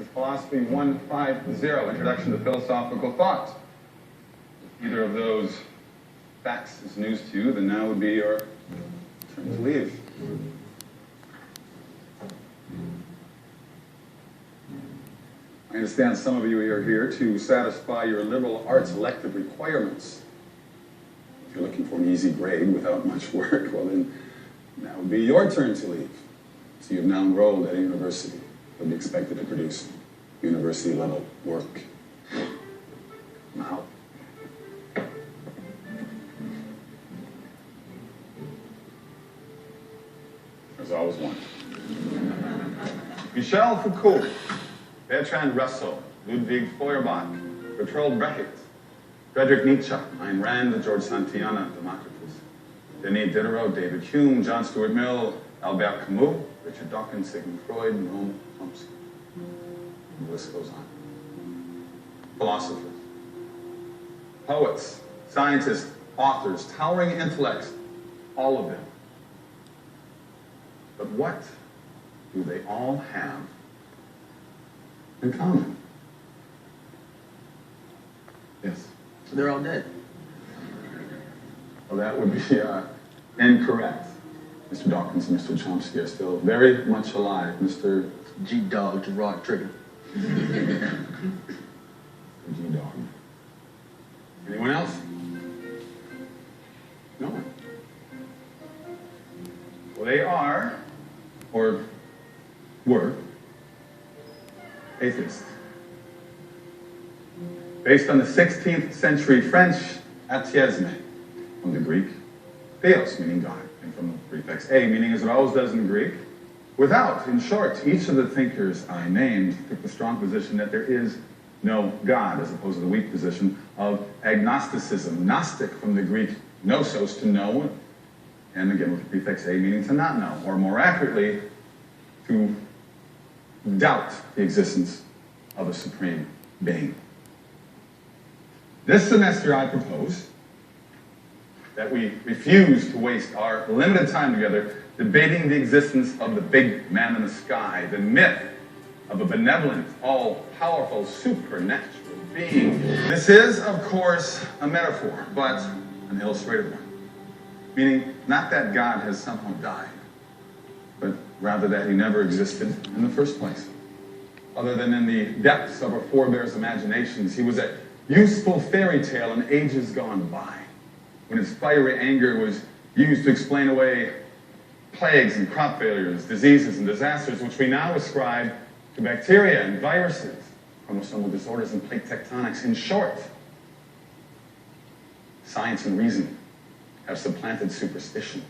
is Philosophy 150, Introduction to Philosophical Thought. If either of those facts is news to you, then now would be your turn to leave. I understand some of you are here to satisfy your liberal arts elective requirements. If you're looking for an easy grade without much work, well then, now would be your turn to leave. So you've now enrolled at a university. You'll be expected to produce university-level work. Now, there's always one. Michel Foucault, Bertrand Russell, Ludwig Feuerbach, Bertolt Brecht, Friedrich Nietzsche, Ayn Rand, George Santayana, Democritus, Denis Diderot, David Hume, John Stuart Mill, Albert Camus, Richard Dawkins, Sigmund Freud, Noam Chomsky. The list goes on. Philosophers, poets, scientists, authors, towering intellects, all of them. But what do they all have in common? Yes? They're all dead. Well, that would be incorrect. Mr. Dawkins and Mr. Chomsky are still very much alive. Mr. G-Dog to Rod Trigger. G-Dog. Anyone else? No one. Well, they are, or were, atheists. Based on the 16th century French atheisme, from the Greek, theos, meaning God, and from the prefix a, meaning as it always does in Greek, without. In short, each of the thinkers I named took the strong position that there is no God, as opposed to the weak position of agnosticism. Gnostic from the Greek gnosos, to know, and again with the prefix a, meaning to not know, or more accurately, to doubt the existence of a supreme being. This semester I propose that we refuse to waste our limited time together debating the existence of the big man in the sky, the myth of a benevolent, all-powerful, supernatural being. This is, of course, a metaphor, but an illustrative one. Meaning, not that God has somehow died, but rather that he never existed in the first place. Other than in the depths of our forebears' imaginations, he was a useful fairy tale in ages gone by, when his fiery anger was used to explain away plagues and crop failures, diseases and disasters, which we now ascribe to bacteria and viruses, chromosomal disorders and plate tectonics. In short, science and reason have supplanted superstition,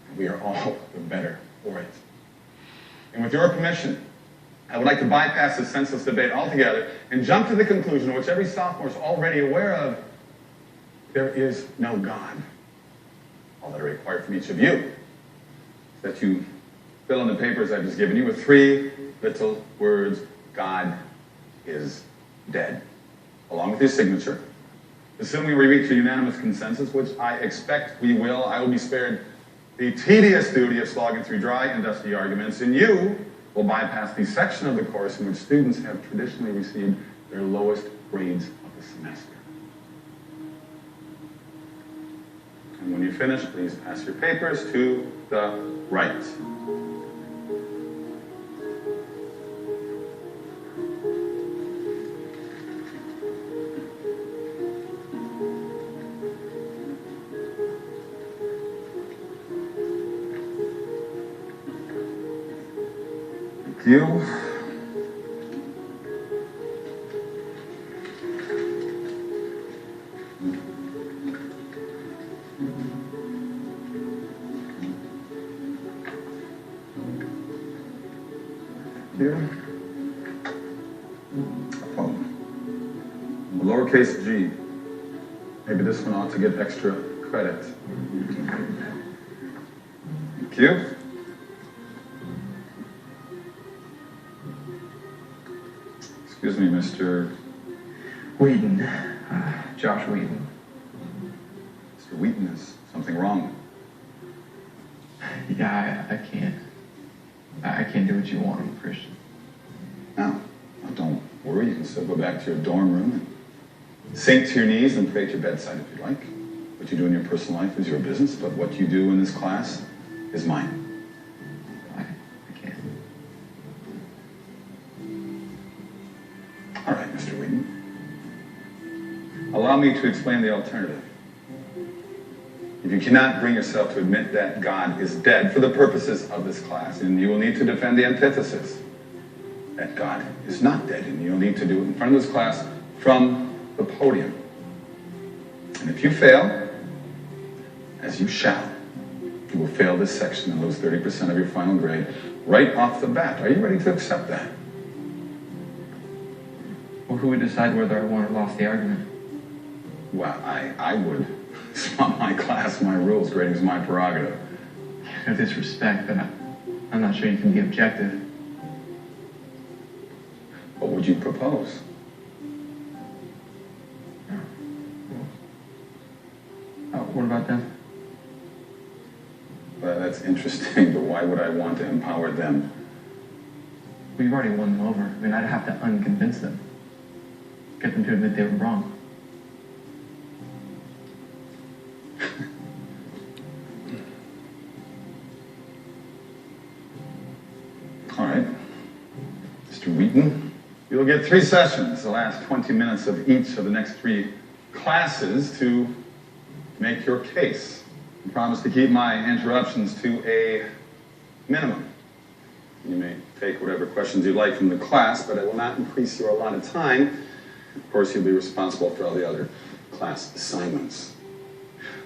and we are all the better for it. And with your permission, I would like to bypass this senseless debate altogether and jump to the conclusion, which every sophomore is already aware of: there is no God. All that I require from each of you is that you fill in the papers I've just given you with 3 little words: God is dead, along with your signature. Assuming we reach a unanimous consensus, which I expect we will, I will be spared the tedious duty of slogging through dry and dusty arguments, and you will bypass the section of the course in which students have traditionally received their lowest grades of the semester. And when you finish, please pass your papers to the right. Thank you. Here. Oh. Lowercase g. Maybe this one ought to get extra credit. Thank you. Excuse me, Mr. Wheaton. Josh Wheaton. Mr. Wheaton, is something wrong? Yeah, I can't. I can't do what you want. I'm a Christian. No. You can still go back to your dorm room and sink to your knees and pray at your bedside if you like. What you do in your personal life is your business, but what you do in this class is mine. I can't. All right, Mr. Wheaton. Allow me to explain the alternative. If you cannot bring yourself to admit that God is dead for the purposes of this class, then you will need to defend the antithesis, that God is not dead, and you'll need to do it in front of this class from the podium. And if you fail, as you shall, you will fail this section and lose 30% of your final grade right off the bat. Are you ready to accept that? Well, who would decide whether I won or lost the argument? Well, I would. It's not my class, my rules. Grading is my prerogative. No disrespect, but I'm not sure you can be objective. What would you propose? What about them? Well, that's interesting, but why would I want to empower them? We've already won them over. I mean, I'd have to unconvince them. Get them to admit they were wrong. All right. Mr. Wheaton, you'll get 3 sessions, the last 20 minutes of each of the next 3 classes to make your case. I promise to keep my interruptions to a minimum. You may take whatever questions you like from the class, but I will not increase your allotted time. Of course, you'll be responsible for all the other class assignments.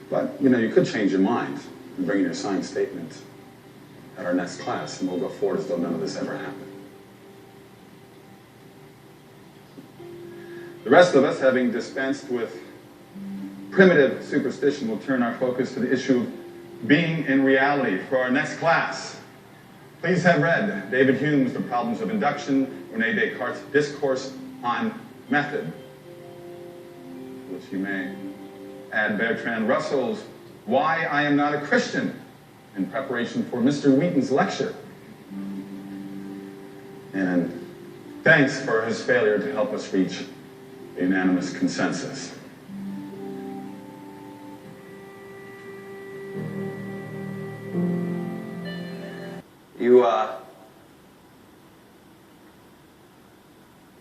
But, you could change your mind and bring in your signed statement at our next class, and we'll go forward as though none of this ever happened. The rest of us, having dispensed with primitive superstition, will turn our focus to the issue of being in reality for our next class. Please have read David Hume's The Problems of Induction, Rene Descartes' Discourse on Method, which you may add Bertrand Russell's Why I Am Not a Christian in preparation for Mr. Wheaton's lecture. And thanks for his failure to help us reach a unanimous consensus.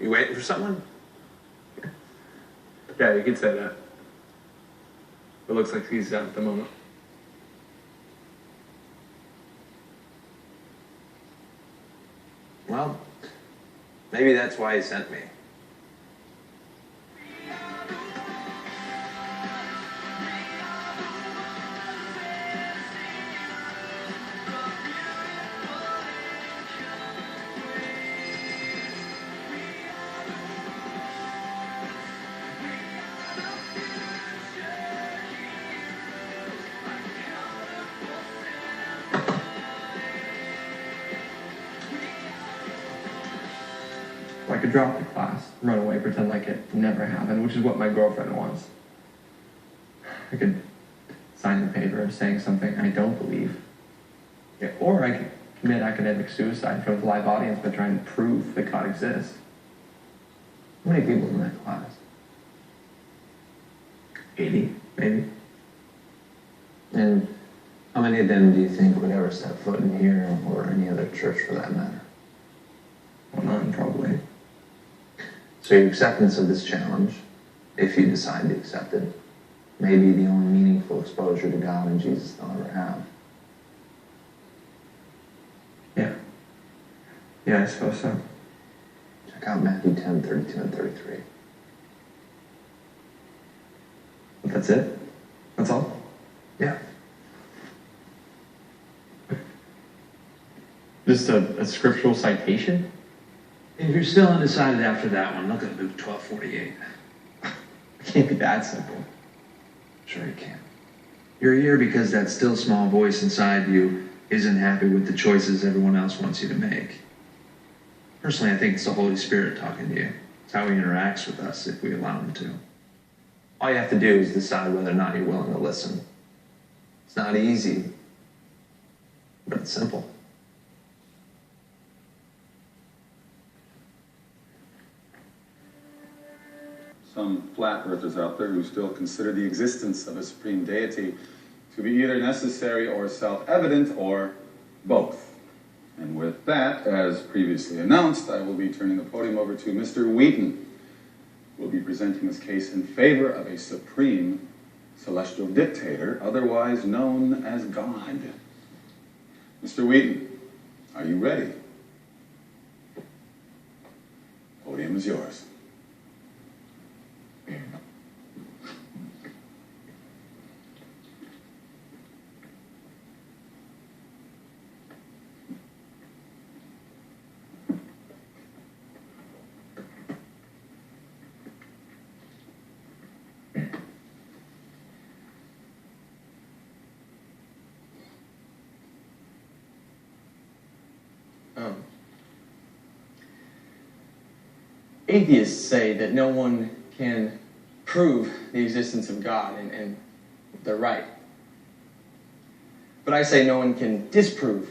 You waiting for someone? Yeah, you could say that. It looks like he's out at the moment. Well, maybe that's why he sent me. I could drop the class, run away, pretend like it never happened, which is what my girlfriend wants. I could sign the paper saying something I don't believe. Yeah, or I could commit academic suicide in front of a live audience by trying to prove that God exists. How many people in that class? 80, maybe. And how many of them do you think would ever step foot in here or any other church for that matter? Well, none, probably. So your acceptance of this challenge, if you decide to accept it, may be the only meaningful exposure to God and Jesus they'll ever have. Yeah. Yeah, I suppose so. Check out Matthew 10, 32 and 33. But that's it? That's all? Yeah. Just a scriptural citation? If you're still undecided after that one, look at Luke 12:48. It can't be that simple. Sure you can. You're here because that still small voice inside you isn't happy with the choices everyone else wants you to make. Personally, I think it's the Holy Spirit talking to you. It's how he interacts with us if we allow him to. All you have to do is decide whether or not you're willing to listen. It's not easy, but it's simple. some flat earthers out there who still consider the existence of a supreme deity to be either necessary or self-evident or both. And with that, as previously announced, I will be turning the podium over to Mr. Wheaton, who will be presenting his case in favor of a supreme celestial dictator, otherwise known as God. Mr. Wheaton, are you ready? Podium is yours. Atheists say that no one can prove the existence of God, and they're right. But I say no one can disprove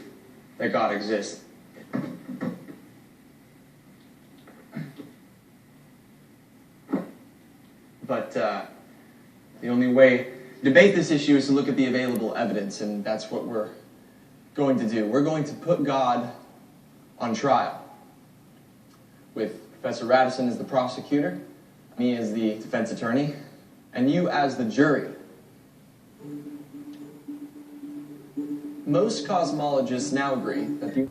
that God exists. But the only way to debate this issue is to look at the available evidence, and that's what we're going to do. We're going to put God on trial, with Professor Radisson as the prosecutor, me as the defense attorney, and you as the jury. Most cosmologists now agree that the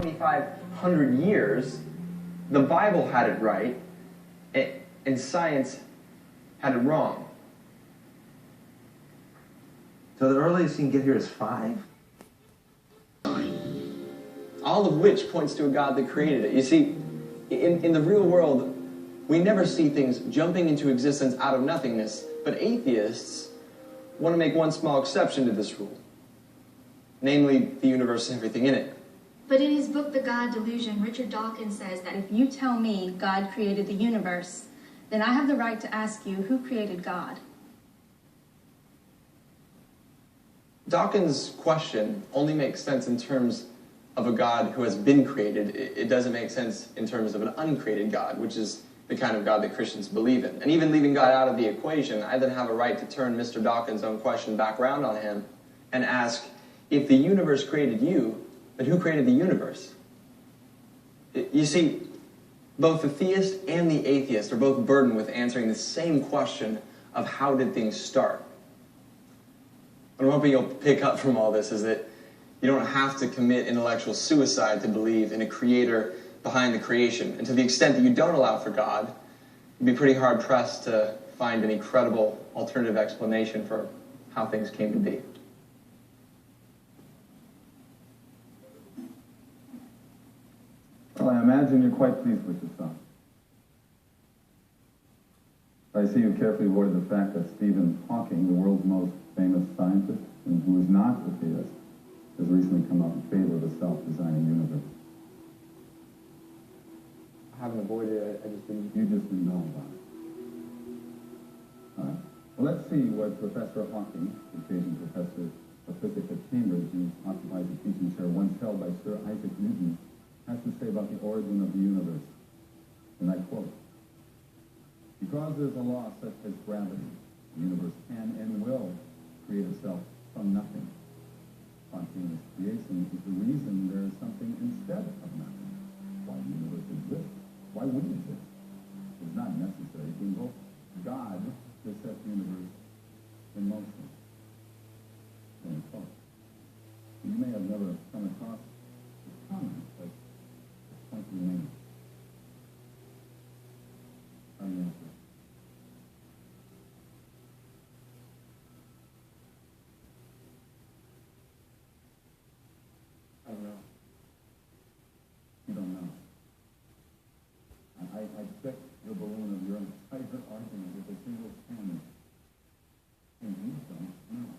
$2,500 the Bible had it right, and science had it wrong. So the earliest you can get here is 5? All of which points to a God that created it. You see, in the real world, we never see things jumping into existence out of nothingness, but atheists want to make one small exception to this rule, namely the universe and everything in it. But in his book, The God Delusion, Richard Dawkins says that if you tell me God created the universe, then I have the right to ask you, who created God? Dawkins' question only makes sense in terms of a God who has been created. It doesn't make sense in terms of an uncreated God, which is the kind of God that Christians believe in. And even leaving God out of the equation, I then have a right to turn Mr. Dawkins' own question back around on him and ask, if the universe created you, then who created the universe? You see, both the theist and the atheist are both burdened with answering the same question of how did things start. What I'm hoping you'll pick up from all this is that you don't have to commit intellectual suicide to believe in a creator behind the creation. And to the extent that you don't allow for God, you'd be pretty hard-pressed to find any credible alternative explanation for how things came to be. Well, I imagine you're quite pleased with yourself. I see you carefully avoided the fact that Stephen Hawking, the world's most famous scientist, and who is not a theist, has recently come out in favor of a self-designing universe. I haven't avoided it, I just didn't... You just didn't know about it. All right. Well, let's see what Professor Hawking, the occasional professor of physics at Cambridge, who occupies the teaching chair once held by Sir Isaac Newton, has to say about the origin of the universe. And I quote, "Because there's a law such as gravity, the universe can and will create itself from nothing. Spontaneous creation is the reason there is something instead of nothing. Why the universe exists, why we exist. It is not necessary to invoke God to set the universe in motion." End quote. You may have never come across this comment, but it's point to me. How do you answer? I don't know. You don't know. I checked the balloon of your entire argument with a single pen. And you don't know.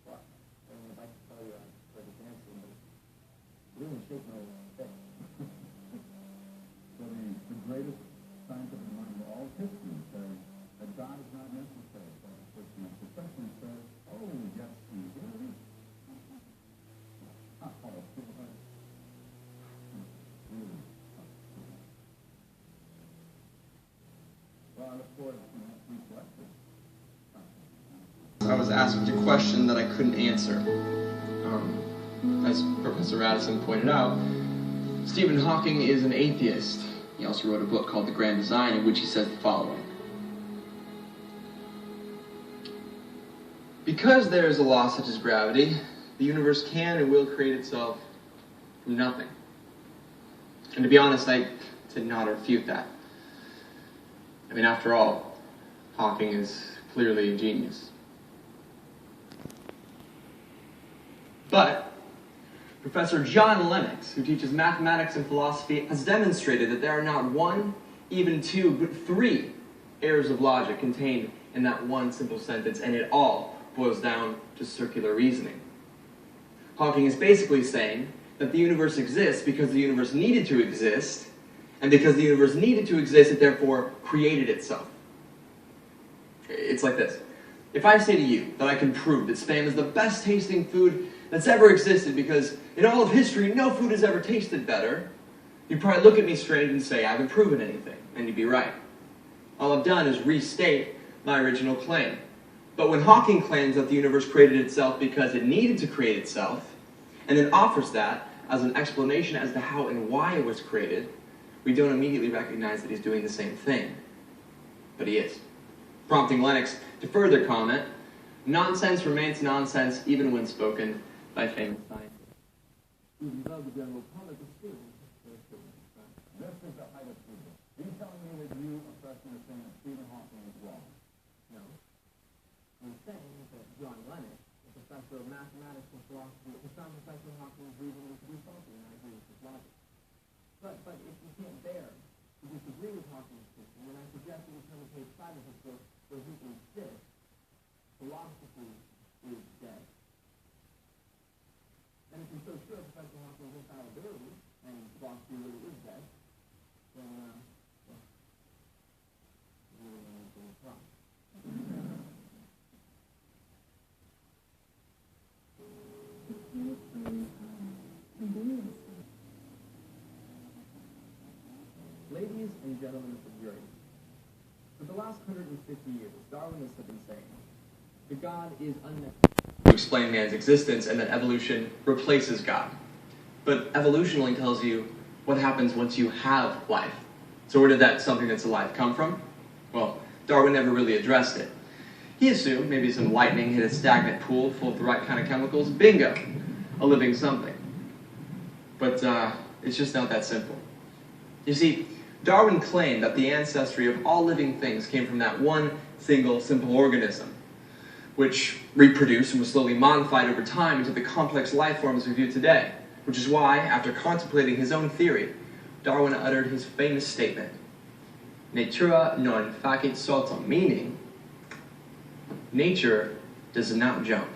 Well, I mean, I'd like to tell you I heard this answer, but it really shaped my thing. So the greatest scientific mind of all history says that God is not necessary. But the person of profession says, oh, yes, he is. Well, of course, we collected. I was asked a question that I couldn't answer. As Professor Radisson pointed out, Stephen Hawking is an atheist. He also wrote a book called The Grand Design, in which he says the following. Because there is a law such as gravity, the universe can and will create itself from nothing. And to be honest, I did not refute that. I mean, after all, Hawking is clearly a genius. But Professor John Lennox, who teaches mathematics and philosophy, has demonstrated that there are not one, even two, but three errors of logic contained in that one simple sentence, and it all boils down to circular reasoning. Hawking is basically saying that the universe exists because the universe needed to exist, and because the universe needed to exist, it therefore created itself. It's like this. If I say to you that I can prove that Spam is the best tasting food that's ever existed because in all of history no food has ever tasted better, you'd probably look at me strange and say I haven't proven anything, and you'd be right. All I've done is restate my original claim. But when Hawking claims that the universe created itself because it needed to create itself, and then offers that as an explanation as to how and why it was created, we don't immediately recognize that he's doing the same thing. But he is. Prompting Lennox to further comment, nonsense remains nonsense even when spoken by famous scientists. Even though the general public is students, this is the height of freedom. Are you telling me that you, a freshman, are saying that Stephen Hawking is wrong? No. I'm saying that John Lennox, a professor of mathematics and philosophy, has found Professor Hawking's reasoning to be faulty, and I agree with his logic. But if you can't bear to disagree with Hawking's thinking, then I suggest that you turn to page 5 of his book, where he insists philosophy is dead. And if you're so sure Professor Hawking's infallibility and philosophy really is dead, then, well, you really don't have any problem. Ladies and gentlemen of the jury, for the last 150 years, Darwinists have been saying that God is unnecessary to explain man's existence and that evolution replaces God. But evolution only tells you what happens once you have life. So where did that something that's alive come from? Well, Darwin never really addressed it. He assumed maybe some lightning hit a stagnant pool full of the right kind of chemicals. Bingo! A living something. But it's just not that simple. You see, Darwin claimed that the ancestry of all living things came from that one single simple organism, which reproduced and was slowly modified over time into the complex life forms we view today, which is why, after contemplating his own theory, Darwin uttered his famous statement, Natura non facit saltum, meaning, nature does not jump.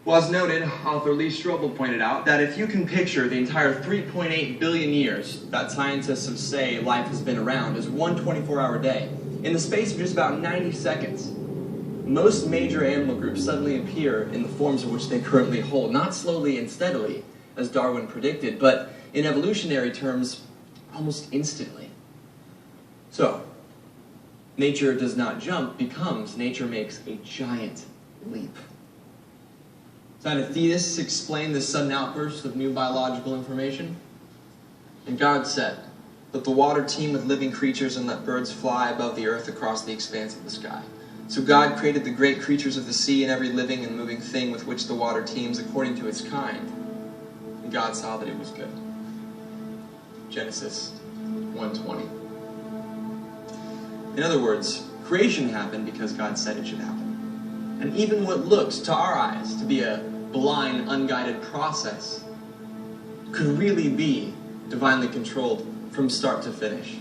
Well, as noted, author Lee Strobel pointed out that if you can picture the entire 3.8 billion years that scientists have say life has been around as one 24-hour day, in the space of just about 90 seconds, most major animal groups suddenly appear in the forms in which they currently hold, not slowly and steadily, as Darwin predicted, but in evolutionary terms, almost instantly. So, nature does not jump becomes nature makes a giant leap. Xanthidus explained this sudden outburst of new biological information. And God said, "Let the water teem with living creatures and let birds fly above the earth across the expanse of the sky." So God created the great creatures of the sea and every living and moving thing with which the water teems according to its kind. And God saw that it was good. Genesis 1:20. In other words, creation happened because God said it should happen. And even what looks to our eyes to be a blind, unguided process could really be divinely controlled from start to finish.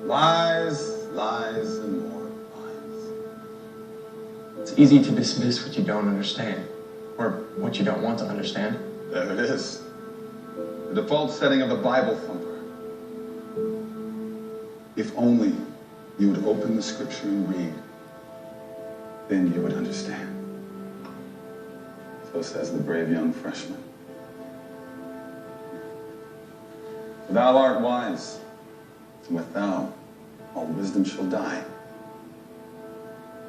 Lies, lies, and more lies. It's easy to dismiss what you don't understand, or what you don't want to understand. There it is. The default setting of the Bible thumper. If only you would open the scripture and read, then you would understand. So says the brave young freshman. For thou art wise, and with thou all wisdom shall die.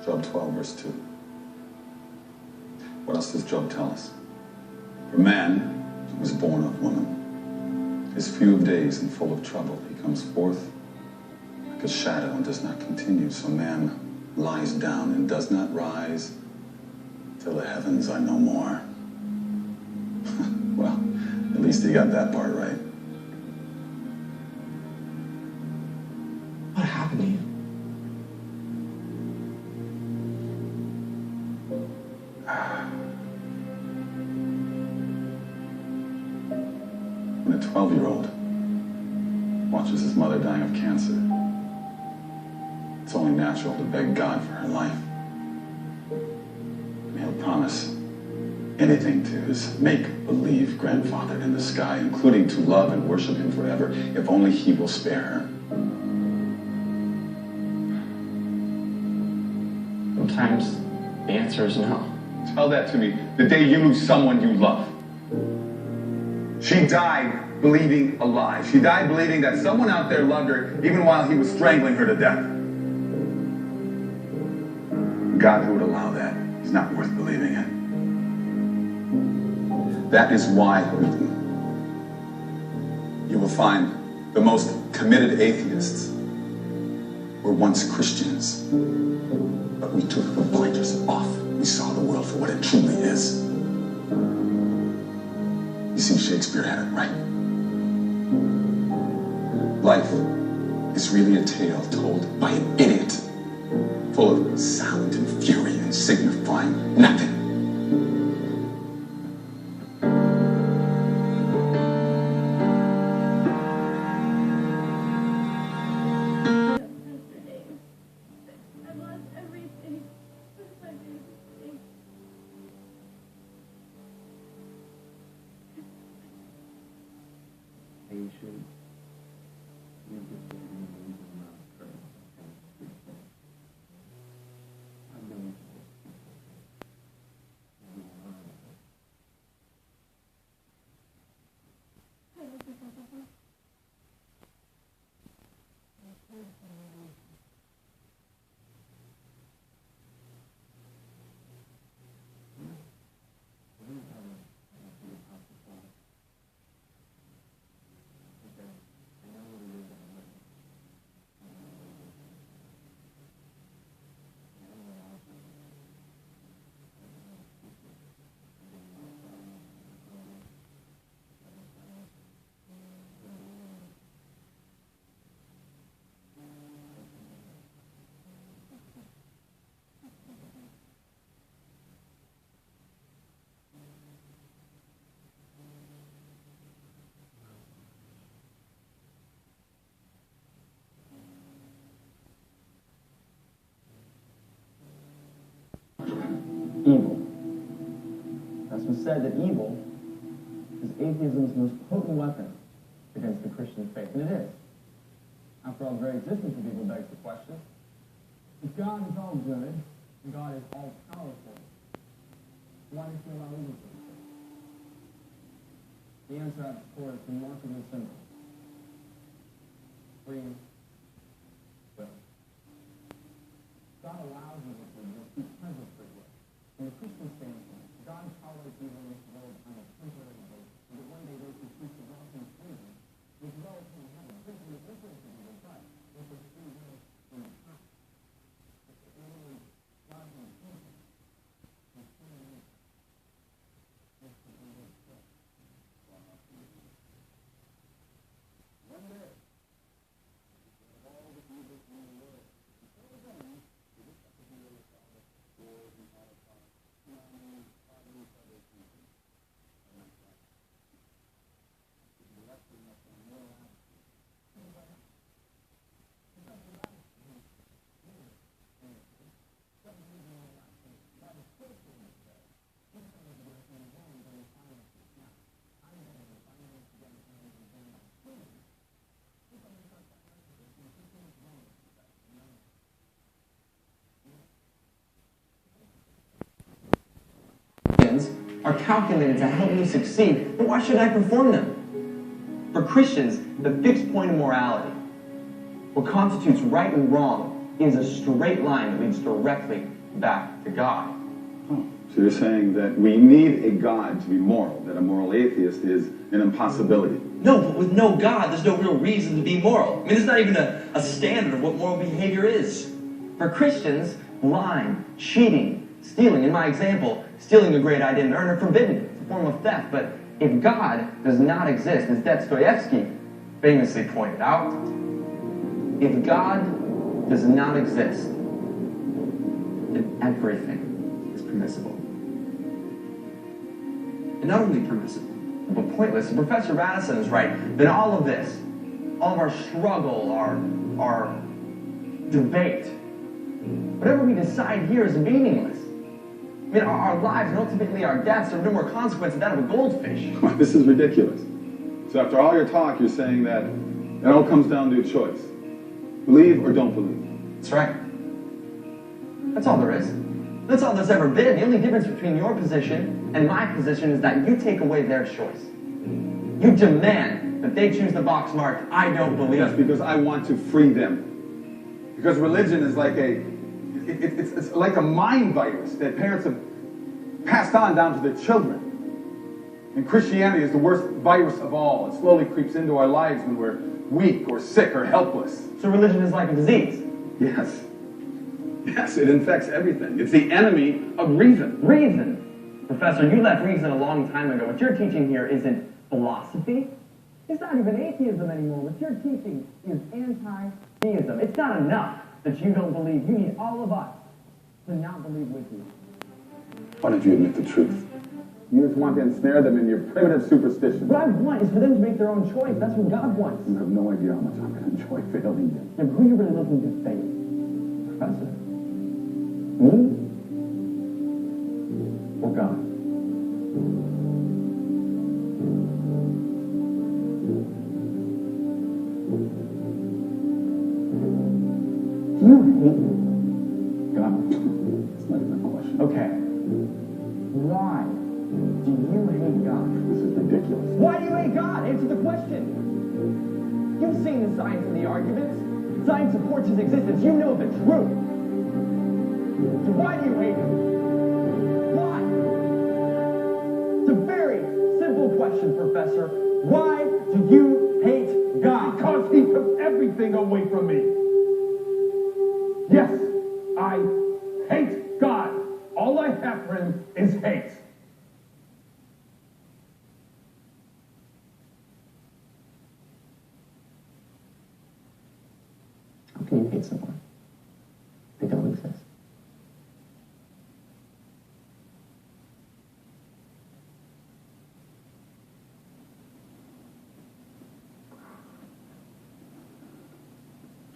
Job 12, verse 2. What else does Job tell us? For man was born of woman. Is few of days and full of trouble. He comes forth like a shadow and does not continue. So man lies down and does not rise till the heavens are no more. Well, at least he got that part right. What happened to you? When a 12-year-old watches his mother dying of cancer, it's only natural to beg God for her life. And he'll promise anything to his make-believe grandfather in the sky, including to love and worship him forever, if only he will spare her. Sometimes the answer is no. Tell that to me the day you lose someone you love. She died believing a lie. She died believing that someone out there loved her even while he was strangling her to death. God who would allow that, he's not worth believing it. That is why, Wheaton, you will find the most committed atheists were once Christians. But we took the blinders off. We saw the world for what it truly is. You see, Shakespeare had it right. Life is really a tale told by an idiot, full of sound and fury and signifying nothing. I've lost everything. What if I do everything? Evil. That's have said that evil is atheism's most potent weapon against the Christian faith, and it is. After all, the very existence of evil begs the question, if God is all good, and God is all powerful, why does he allow evil to exist? The answer, of course, is remarkably simple. Free will. God allows evil to exist because of free will. From the Christian standpoint, God tolerates evil in this world on a temporary basis, so that one day those who seek to walk in freedom will dwell in heaven. Freedom is different from evil, but with the free will in the heart. It's the only God in heaven. And free will is the only way. One day, all the evil in the world, before then, we look at the hero of God, wars and Holocaust, tsunamis, poverty, other people, and like that. It's the lesson of the moral attitude. Are calculated to help me succeed, but why should I perform them? For Christians, the fixed point of morality, what constitutes right and wrong, is a straight line that leads directly back to God. Oh, so you're saying that we need a God to be moral, that a moral atheist is an impossibility. No, but with no God, there's no real reason to be moral. I mean, there's not even a standard of what moral behavior is. For Christians, lying, cheating, stealing, in my example, stealing a grade I didn't earn are forbidden. It's a form of theft. But if God does not exist, as Dostoevsky famously pointed out, if God does not exist, then everything is permissible. And not only permissible, but pointless. And Professor Radisson is right. Then all of this, all of our struggle, our debate, whatever we decide here is meaningless. I mean, our lives and ultimately our deaths are no more consequence than that of a goldfish. This is ridiculous. So after all your talk, you're saying that it all comes down to a choice. Believe or don't believe. That's right. That's all there is. That's all there's ever been. The only difference between your position and my position is that you take away their choice. You demand that they choose the box marked, I don't believe. Yes, because I want to free them. Because religion is like it's like a mind virus that parents have passed on down to their children. And Christianity is the worst virus of all. It slowly creeps into our lives when we're weak or sick or helpless. So religion is like a disease? Yes. Yes, it infects everything. It's the enemy of reason. Reason? Professor, you left reason a long time ago. What you're teaching here isn't philosophy. It's not even atheism anymore. What you're teaching is anti-theism. It's not enough that you don't believe. You need all of us to not believe with you. Why don't you admit the truth? You just want to ensnare them in your primitive superstition. What I want is for them to make their own choice. That's what God wants. You have no idea how much I'm going to enjoy failing you. Yeah, but who are you really looking to fail, Professor? Me? Or God? Do you hate God? It's not even a question. Okay. Why do you hate God? This is ridiculous. Why do you hate God? Answer the question. You've seen the science and the arguments. Science supports his existence. You know the truth. So why do you hate him? Why? It's a very simple question, Professor. Why do you hate God? Because he took everything away from me. Yes, I hate God. All I have for him is hate. How can you hate someone? They don't exist.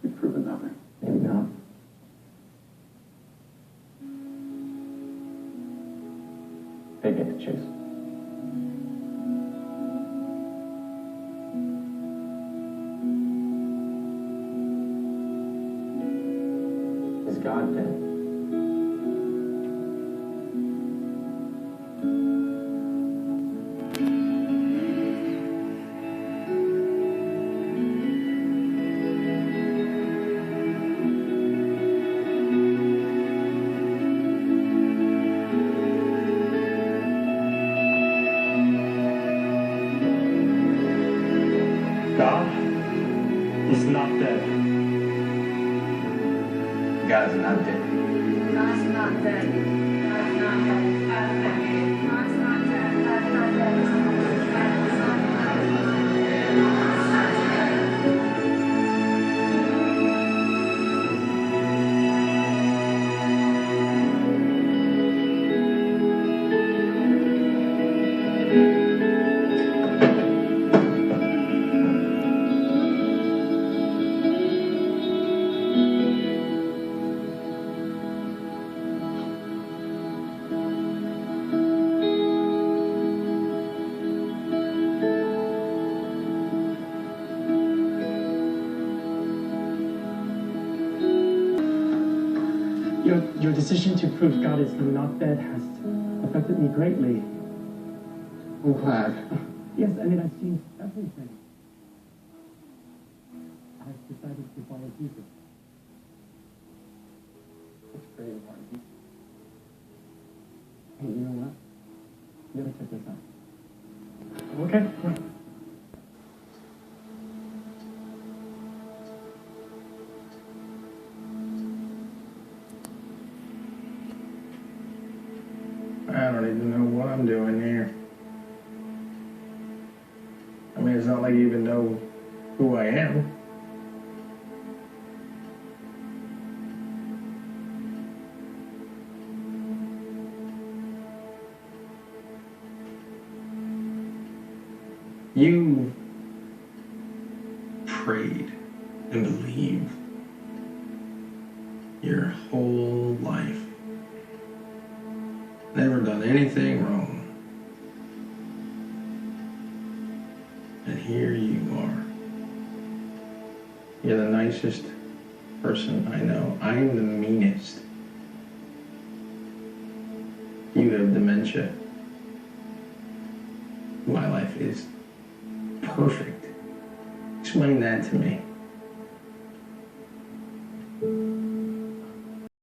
You've proven nothing. Maybe not. They get to choose. God dead? God is not dead. God is not dead. God's not dead. God's not dead. God's not dead. God's not Your decision to prove God is not dead has affected me greatly. I'm glad. Yes, and it has changed everything. I've decided to follow Jesus. It's pretty important. Hey, you know what? You gotta check this out. Okay, come on. I don't even know what I'm doing here. I mean, it's not like you even know who I am. You prayed and believed your whole life. Never done anything wrong. And here you are. You're the nicest person I know. I'm the meanest. You have dementia. My life is perfect. Explain that to me.